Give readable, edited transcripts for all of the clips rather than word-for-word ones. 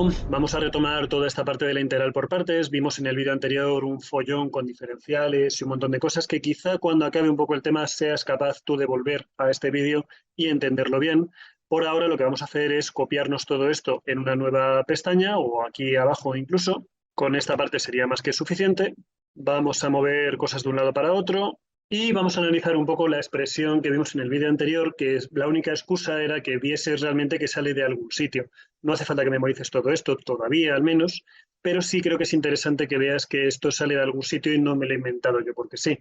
nuevo, vamos a retomar toda esta parte de la integral por partes. Vimos en el vídeo anterior un follón con diferenciales y un montón de cosas que quizá cuando acabe un poco el tema seas capaz tú de volver a este vídeo y entenderlo bien. Por ahora lo que vamos a hacer es copiarnos todo esto en una nueva pestaña o aquí abajo incluso. Con esta parte sería más que suficiente. Vamos a mover cosas de un lado para otro y vamos a analizar un poco la expresión que vimos en el vídeo anterior, que es, la única excusa era que vieses realmente que sale de algún sitio. No hace falta que memorices todo esto, todavía al menos, pero sí creo que es interesante que veas que esto sale de algún sitio y no me lo he inventado yo porque sí.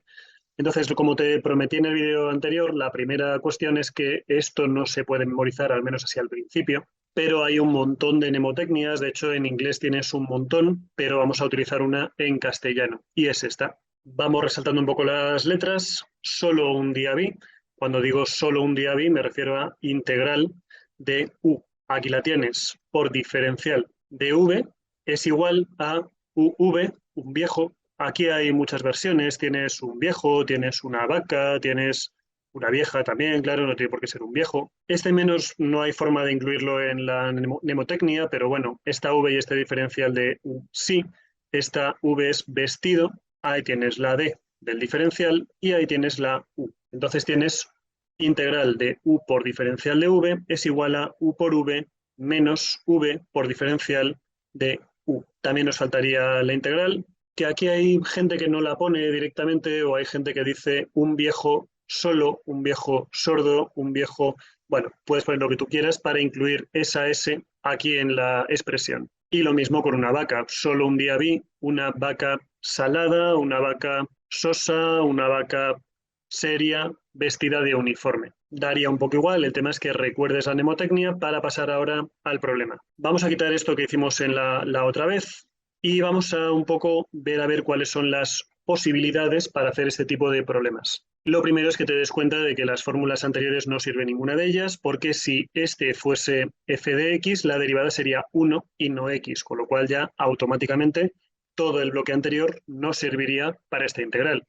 Entonces, como te prometí en el vídeo anterior, la primera cuestión es que esto no se puede memorizar, al menos así al principio, pero hay un montón de mnemotecnias, de hecho en inglés tienes un montón, pero vamos a utilizar una en castellano, y es esta. Vamos resaltando un poco las letras, solo un día vi. Cuando digo solo un día vi, me refiero a integral de u. Aquí la tienes, por diferencial de v es igual a uv, un viejo. Aquí hay muchas versiones, tienes un viejo, tienes una vaca, tienes una vieja también, claro, no tiene por qué ser un viejo. Este menos no hay forma de incluirlo en la mnemotecnia, pero bueno, esta v y este diferencial de u sí, esta v es vestido, ahí tienes la d del diferencial y ahí tienes la u. Entonces tienes integral de u por diferencial de v es igual a u por v menos v por diferencial de u. También nos faltaría la integral, que aquí hay gente que no la pone directamente o hay gente que dice un viejo solo, un viejo sordo, un viejo... Bueno, puedes poner lo que tú quieras para incluir esa S aquí en la expresión. Y lo mismo con una vaca. Solo un día vi una vaca salada, una vaca sosa, una vaca seria, vestida de uniforme. Daría un poco igual, el tema es que recuerdes la mnemotecnia para pasar ahora al problema. Vamos a quitar esto que hicimos en la otra vez y vamos a un poco ver a ver cuáles son las posibilidades para hacer este tipo de problemas. Lo primero es que te des cuenta de que las fórmulas anteriores no sirve ninguna de ellas, porque si este fuese f de x, la derivada sería 1 y no x, con lo cual ya automáticamente todo el bloque anterior no serviría para esta integral.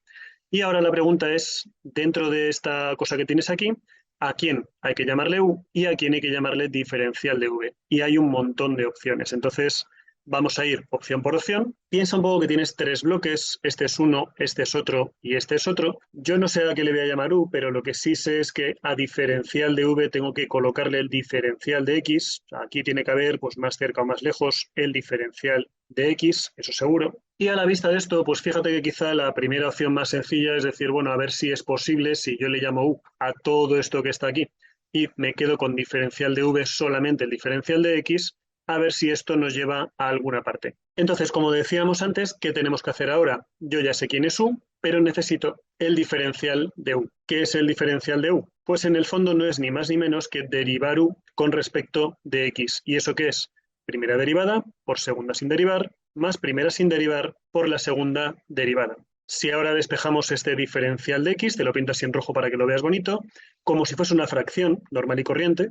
Y ahora la pregunta es, dentro de esta cosa que tienes aquí, ¿a quién hay que llamarle u y a quién hay que llamarle diferencial de v? Y hay un montón de opciones. Entonces, vamos a ir opción por opción. Piensa un poco que tienes tres bloques, este es uno, este es otro y este es otro. Yo no sé a qué le voy a llamar u, pero lo que sí sé es que a diferencial de v tengo que colocarle el diferencial de x. Aquí tiene que haber, pues más cerca o más lejos, el diferencial de x, eso seguro. Y a la vista de esto, pues fíjate que quizá la primera opción más sencilla es decir, bueno, a ver si es posible, si yo le llamo u a todo esto que está aquí y me quedo con diferencial de v solamente el diferencial de x, a ver si esto nos lleva a alguna parte. Entonces, como decíamos antes, ¿qué tenemos que hacer ahora? Yo ya sé quién es u, pero necesito el diferencial de u. ¿Qué es el diferencial de u? Pues en el fondo no es ni más ni menos que derivar u con respecto de x. ¿Y eso qué es? Primera derivada por segunda sin derivar, más primera sin derivar por la segunda derivada. Si ahora despejamos este diferencial de x, te lo pinto así en rojo para que lo veas bonito, como si fuese una fracción normal y corriente,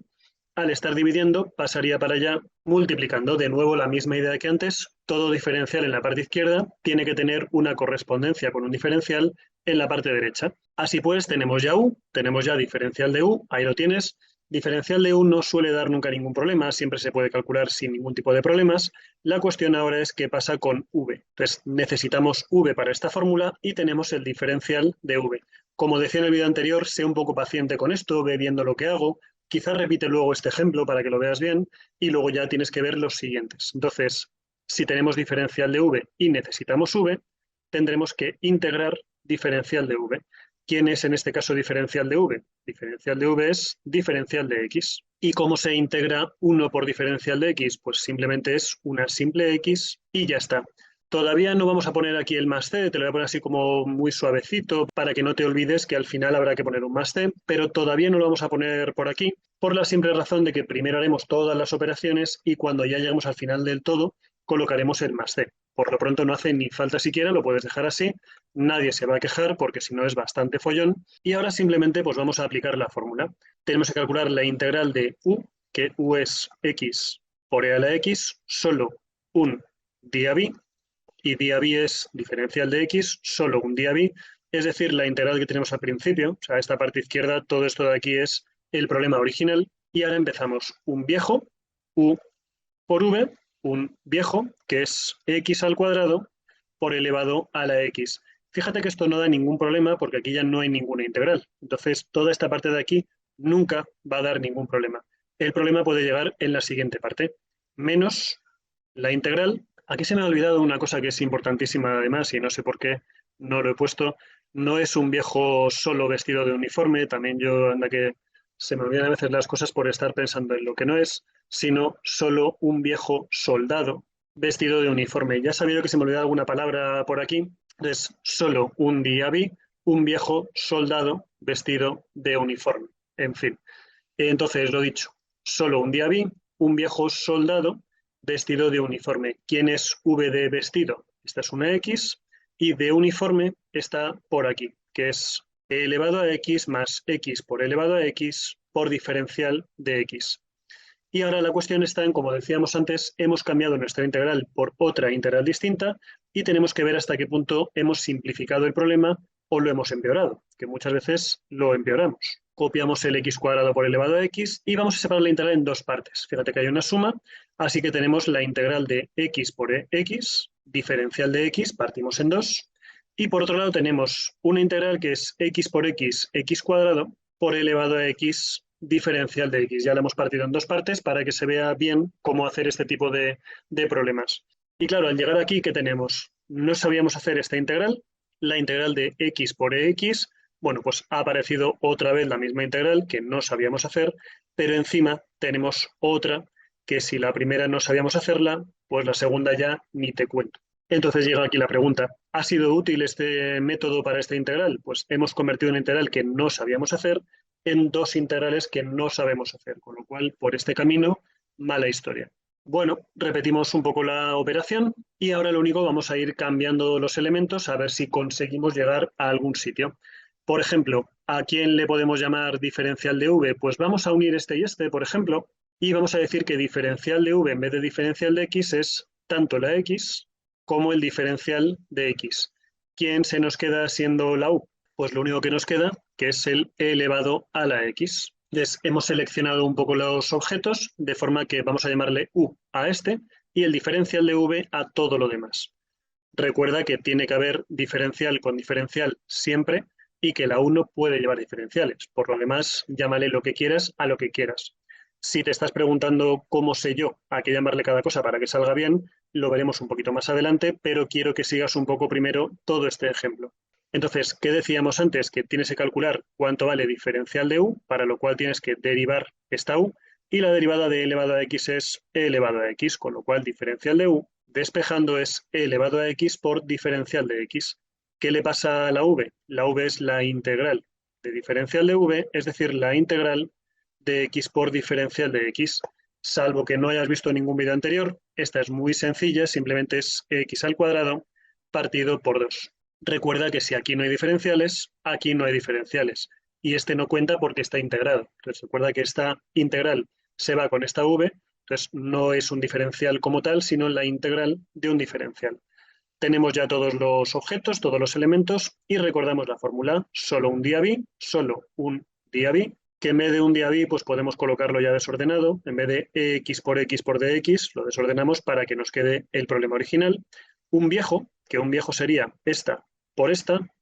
al estar dividiendo pasaría para allá multiplicando. De nuevo la misma idea que antes, todo diferencial en la parte izquierda tiene que tener una correspondencia con un diferencial en la parte derecha. Así pues, tenemos ya u, tenemos ya diferencial de u, ahí lo tienes. Diferencial de u no suele dar nunca ningún problema, siempre se puede calcular sin ningún tipo de problemas. La cuestión ahora es qué pasa con v. Entonces necesitamos v para esta fórmula y tenemos el diferencial de v. Como decía en el vídeo anterior, sé un poco paciente con esto, ve viendo lo que hago. Quizás repite luego este ejemplo para que lo veas bien y luego ya tienes que ver los siguientes. Entonces, si tenemos diferencial de v y necesitamos v, tendremos que integrar diferencial de v. ¿Quién es en este caso diferencial de v? Diferencial de v es diferencial de x. ¿Y cómo se integra 1 por diferencial de x? Pues simplemente es una simple x y ya está. Todavía no vamos a poner aquí el más c, te lo voy a poner así como muy suavecito para que no te olvides que al final habrá que poner un más c, pero todavía no lo vamos a poner por aquí por la simple razón de que primero haremos todas las operaciones y cuando ya lleguemos al final del todo colocaremos el más c. Por lo pronto no hace ni falta siquiera, lo puedes dejar así, nadie se va a quejar porque si no es bastante follón. Y ahora simplemente pues vamos a aplicar la fórmula. Tenemos que calcular la integral de u, que u es x por e a la x, solo un día b, y día b es diferencial de x, solo un día b, es decir, la integral que tenemos al principio, o sea, esta parte izquierda, todo esto de aquí es el problema original, y ahora empezamos un viejo, u por v, un viejo, que es x al cuadrado por elevado a la x. Fíjate que esto no da ningún problema porque aquí ya no hay ninguna integral. Entonces, toda esta parte de aquí nunca va a dar ningún problema. El problema puede llegar en la siguiente parte, menos la integral. Aquí se me ha olvidado una cosa que es importantísima además y no sé por qué no lo he puesto. No es un viejo solo vestido de uniforme, también yo anda que se me olvidan a veces las cosas por estar pensando en lo que no es, sino solo un viejo soldado vestido de uniforme. Ya he sabido que se me olvidó alguna palabra por aquí, es solo un diaby, un viejo soldado vestido de uniforme. En fin, entonces lo dicho, solo un diaby, un viejo soldado vestido de uniforme. ¿Quién es V de vestido? Esta es una X y de uniforme está por aquí, que es e elevado a X más X por elevado a X por diferencial de X. Y ahora la cuestión está en, como decíamos antes, hemos cambiado nuestra integral por otra integral distinta y tenemos que ver hasta qué punto hemos simplificado el problema o lo hemos empeorado, que muchas veces lo empeoramos. Copiamos el x cuadrado por elevado a x y vamos a separar la integral en dos partes. Fíjate que hay una suma, así que tenemos la integral de x por x, diferencial de x, partimos en dos, y por otro lado tenemos una integral que es x por x, x cuadrado, por elevado a x diferencial de x. Ya la hemos partido en dos partes para que se vea bien cómo hacer este tipo de problemas. Y claro, al llegar aquí, ¿qué tenemos? No sabíamos hacer esta integral, la integral de x por x, bueno, pues ha aparecido otra vez la misma integral que no sabíamos hacer, pero encima tenemos otra que si la primera no sabíamos hacerla, pues la segunda ya ni te cuento. Entonces llega aquí la pregunta, ¿ha sido útil este método para esta integral? Pues hemos convertido una integral que no sabíamos hacer en dos integrales que no sabemos hacer, con lo cual, por este camino, mala historia. Bueno, repetimos un poco la operación y ahora lo único vamos a ir cambiando los elementos a ver si conseguimos llegar a algún sitio. Por ejemplo, ¿a quién le podemos llamar diferencial de v? Pues vamos a unir este y este, por ejemplo, y vamos a decir que diferencial de v en vez de diferencial de x es tanto la x como el diferencial de x. ¿Quién se nos queda siendo la u? Pues lo único que nos queda, que es el e elevado a la x. Entonces, hemos seleccionado un poco los objetos, de forma que vamos a llamarle u a este y el diferencial de v a todo lo demás. Recuerda que tiene que haber diferencial con diferencial siempre y que la u no puede llevar diferenciales. Por lo demás, llámale lo que quieras a lo que quieras. Si te estás preguntando cómo sé yo a qué llamarle cada cosa para que salga bien, lo veremos un poquito más adelante, pero quiero que sigas un poco primero todo este ejemplo. Entonces, ¿qué decíamos antes? Que tienes que calcular cuánto vale diferencial de u, para lo cual tienes que derivar esta u, y la derivada de e elevado a x es e elevado a x, con lo cual diferencial de u, despejando es e elevado a x por diferencial de x. ¿Qué le pasa a la v? La v es la integral de diferencial de v, es decir, la integral de x por diferencial de x. Salvo que no hayas visto ningún vídeo anterior, esta es muy sencilla, simplemente es x al cuadrado partido por 2. Recuerda que si aquí no hay diferenciales, aquí no hay diferenciales. Y este no cuenta porque está integrado. Entonces recuerda que esta integral se va con esta v, entonces no es un diferencial como tal, sino la integral de un diferencial. Tenemos ya todos los objetos, todos los elementos, y recordamos la fórmula, solo un diaby, que en vez de un diaby pues podemos colocarlo ya desordenado, en vez de x por dx, lo desordenamos para que nos quede el problema original. Un viejo, que un viejo sería esta,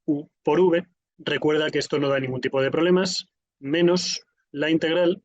u por v, recuerda que esto no da ningún tipo de problemas, menos la integral,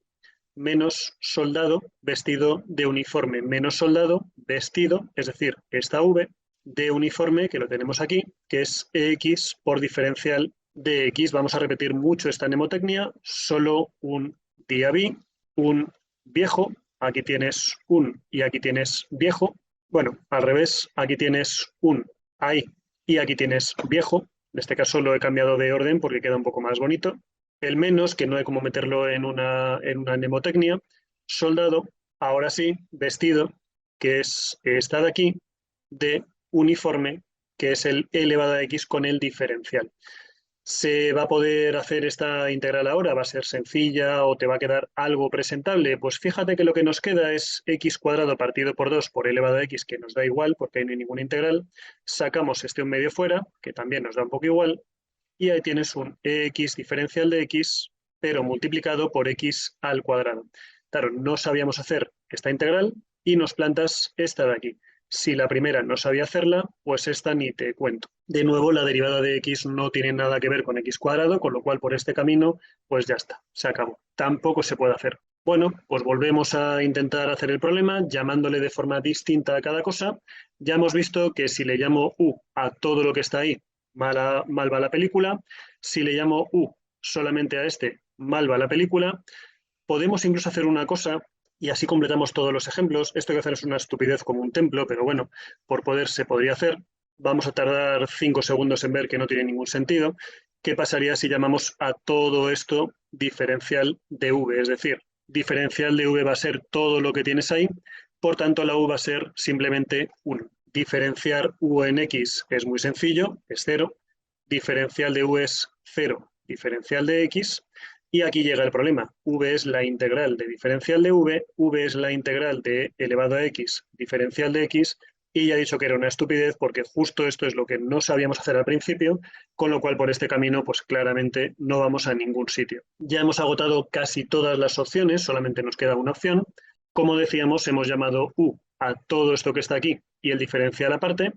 menos soldado vestido de uniforme, menos soldado vestido, es decir, esta v, de uniforme, que lo tenemos aquí, que es x por diferencial de x. Vamos a repetir mucho esta mnemotecnia, solo un diaby, un viejo, aquí tienes un y aquí tienes viejo, bueno, al revés, aquí tienes un ahí y aquí tienes viejo, en este caso lo he cambiado de orden porque queda un poco más bonito. El menos, que no hay como meterlo en una mnemotecnia, soldado, ahora sí, vestido, que es esta de aquí, de uniforme, que es el e elevado a x con el diferencial. ¿Se va a poder hacer esta integral ahora? ¿Va a ser sencilla o te va a quedar algo presentable? Pues fíjate que lo que nos queda es x cuadrado partido por 2 por e elevado a x, que nos da igual porque ahí no hay ninguna integral. Sacamos este un medio fuera, que también nos da un poco igual. Y ahí tienes un x diferencial de x, pero multiplicado por x al cuadrado. Claro, no sabíamos hacer esta integral, y nos plantas esta de aquí. Si la primera no sabía hacerla, pues esta ni te cuento. De nuevo, la derivada de x no tiene nada que ver con x cuadrado, con lo cual por este camino, pues ya está, se acabó. Tampoco se puede hacer. Bueno, pues volvemos a intentar hacer el problema llamándole de forma distinta a cada cosa. Ya hemos visto que si le llamo u a todo lo que está ahí, mal va la película. Si le llamo u solamente a este, mal va la película. Podemos incluso hacer una cosa, y así completamos todos los ejemplos. Esto que hacer es una estupidez como un templo, pero bueno, por poder se podría hacer. Vamos a tardar 5 segundos en ver que no tiene ningún sentido. ¿Qué pasaría si llamamos a todo esto diferencial de v? Es decir, diferencial de v va a ser todo lo que tienes ahí, por tanto la u va a ser simplemente 1. Diferenciar u en x es muy sencillo, es 0. Diferencial de u es 0, diferencial de x. Y aquí llega el problema. V es la integral de diferencial de v es la integral de elevado a x, diferencial de x, y ya he dicho que era una estupidez porque justo esto es lo que no sabíamos hacer al principio, con lo cual por este camino pues claramente no vamos a ningún sitio. Ya hemos agotado casi todas las opciones, solamente nos queda una opción. Como decíamos, hemos llamado u a todo esto que está aquí y el diferencial aparte,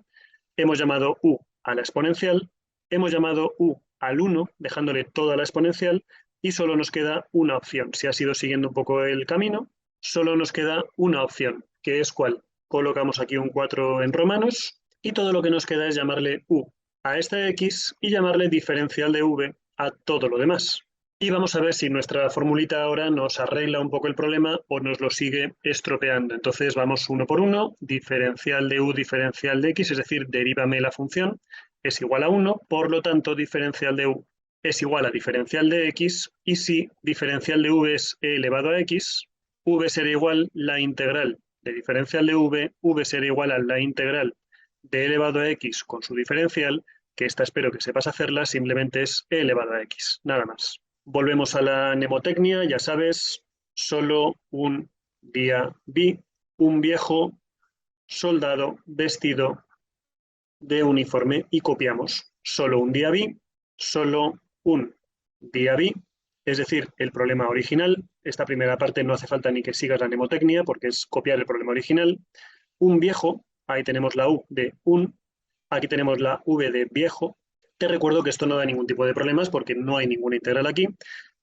hemos llamado u a la exponencial, hemos llamado u al 1, dejándole toda la exponencial, y solo nos queda una opción. Si has ido siguiendo un poco el camino, solo nos queda una opción, que es ¿cuál? Colocamos aquí un 4 en romanos y todo lo que nos queda es llamarle u a esta x y llamarle diferencial de v a todo lo demás. Y vamos a ver si nuestra formulita ahora nos arregla un poco el problema o nos lo sigue estropeando. Entonces vamos uno por uno, diferencial de u, diferencial de x, es decir, derívame la función, es igual a 1, por lo tanto, diferencial de u es igual a diferencial de x, y si diferencial de v es e elevado a x, v será igual la integral de diferencial de v será igual a la integral de e elevado a x con su diferencial, que esta espero que sepas hacerla, simplemente es e elevado a x, nada más. Volvemos a la mnemotecnia, ya sabes, solo un día vi, un viejo soldado vestido de uniforme, y copiamos. Solo un día vi, solo un día vi, es decir, el problema original. Esta primera parte no hace falta ni que sigas la mnemotecnia porque es copiar el problema original. Un viejo, ahí tenemos la u de un, aquí tenemos la v de viejo. Te recuerdo que esto no da ningún tipo de problemas porque no hay ninguna integral aquí.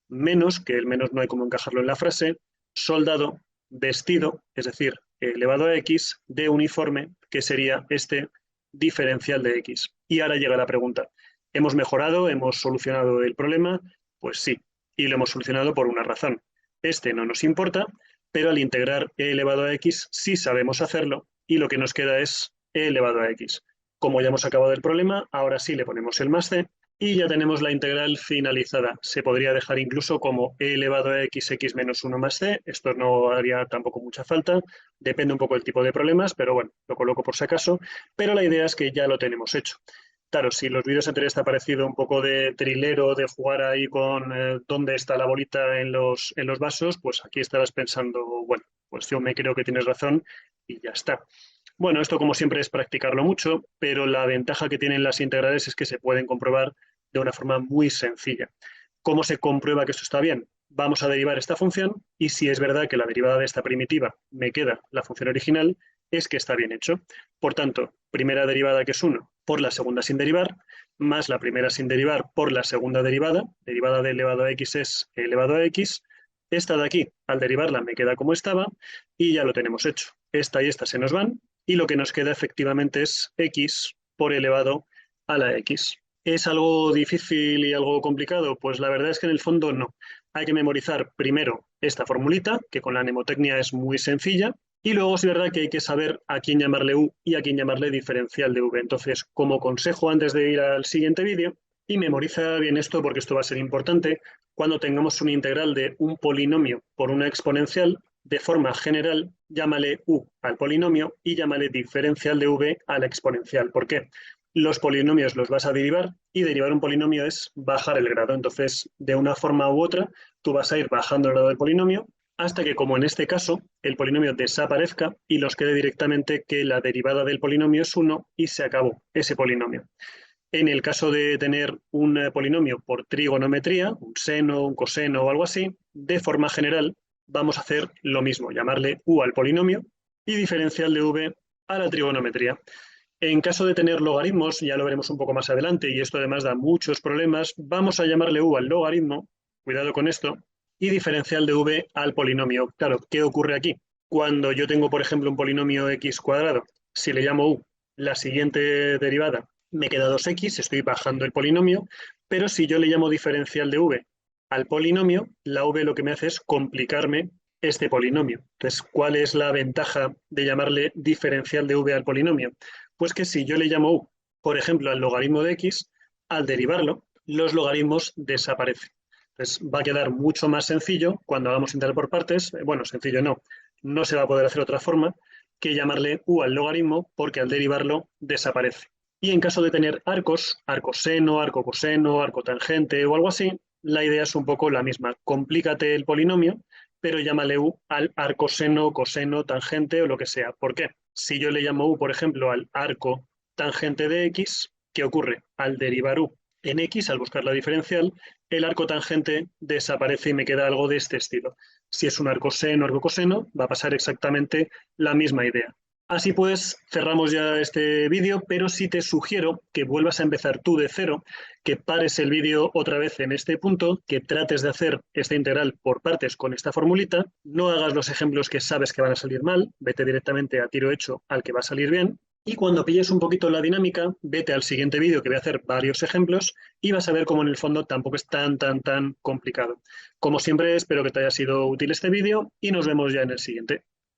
Menos, que el menos no hay cómo encajarlo en la frase, soldado, vestido, es decir, elevado a x, de uniforme, que sería este diferencial de x. Y ahora llega la pregunta. ¿Hemos mejorado? ¿Hemos solucionado el problema? Pues sí, y lo hemos solucionado por una razón. Este no nos importa, pero al integrar e elevado a x sí sabemos hacerlo, y lo que nos queda es e elevado a x. Como ya hemos acabado el problema, ahora sí le ponemos el más c, y ya tenemos la integral finalizada. Se podría dejar incluso como e elevado a x menos 1 más c. Esto no haría tampoco mucha falta. Depende un poco del tipo de problemas, pero bueno, lo coloco por si acaso. Pero la idea es que ya lo tenemos hecho. Claro, si los vídeos anteriores te ha parecido un poco de trilero, de jugar ahí con dónde está la bolita en los vasos, pues aquí estarás pensando, bueno, pues yo me creo que tienes razón y ya está. Bueno, esto como siempre es practicarlo mucho, pero la ventaja que tienen las integrales es que se pueden comprobar de una forma muy sencilla. ¿Cómo se comprueba que esto está bien? Vamos a derivar esta función y si es verdad que la derivada de esta primitiva me queda la función original, es que está bien hecho. Por tanto, primera derivada que es 1 por la segunda sin derivar, más la primera sin derivar por la segunda derivada de elevado a x es elevado a x. Esta de aquí, al derivarla, me queda como estaba y ya lo tenemos hecho. Esta y esta se nos van y lo que nos queda efectivamente es x por elevado a la x. ¿Es algo difícil y algo complicado? Pues la verdad es que en el fondo no. Hay que memorizar primero esta formulita, que con la mnemotecnia es muy sencilla, y luego es verdad que hay que saber a quién llamarle u y a quién llamarle diferencial de v. Entonces, como consejo antes de ir al siguiente vídeo, y memoriza bien esto porque esto va a ser importante, cuando tengamos una integral de un polinomio por una exponencial, de forma general, llámale u al polinomio y llámale diferencial de v a la exponencial. ¿Por qué? Los polinomios los vas a derivar y derivar un polinomio es bajar el grado. Entonces, de una forma u otra, tú vas a ir bajando el grado del polinomio hasta que, como en este caso, el polinomio desaparezca y nos quede directamente que la derivada del polinomio es 1 y se acabó ese polinomio. En el caso de tener un polinomio por trigonometría, un seno, un coseno o algo así, de forma general vamos a hacer lo mismo, llamarle u al polinomio y diferencial de v a la trigonometría. En caso de tener logaritmos, ya lo veremos un poco más adelante, y esto además da muchos problemas, vamos a llamarle u al logaritmo, cuidado con esto, y diferencial de v al polinomio. Claro, ¿qué ocurre aquí? Cuando yo tengo, por ejemplo, un polinomio x cuadrado, si le llamo u, la siguiente derivada me queda 2x, estoy bajando el polinomio, pero si yo le llamo diferencial de v al polinomio, la v lo que me hace es complicarme este polinomio. Entonces, ¿cuál es la ventaja de llamarle diferencial de v al polinomio? Pues que si yo le llamo u, por ejemplo, al logaritmo de x, al derivarlo, los logaritmos desaparecen. Entonces, va a quedar mucho más sencillo cuando hagamos integral por partes. Bueno, sencillo no se va a poder hacer de otra forma que llamarle u al logaritmo, porque al derivarlo desaparece. Y en caso de tener arcos, arco seno, arco coseno, arco tangente o algo así, la idea es un poco la misma. Complícate el polinomio, pero llámale u al arco seno, coseno, tangente o lo que sea. ¿Por qué? Si yo le llamo u, por ejemplo, al arco tangente de x, ¿qué ocurre? Al derivar u en x, al buscar la diferencial, el arco tangente desaparece y me queda algo de este estilo. Si es un arco seno, arco coseno, va a pasar exactamente la misma idea. Así pues, cerramos ya este vídeo, pero sí te sugiero que vuelvas a empezar tú de cero, que pares el vídeo otra vez en este punto, que trates de hacer esta integral por partes con esta formulita, no hagas los ejemplos que sabes que van a salir mal, vete directamente a tiro hecho al que va a salir bien, y cuando pilles un poquito la dinámica, vete al siguiente vídeo que voy a hacer varios ejemplos y vas a ver cómo en el fondo tampoco es tan complicado. Como siempre, espero que te haya sido útil este vídeo y nos vemos ya en el siguiente.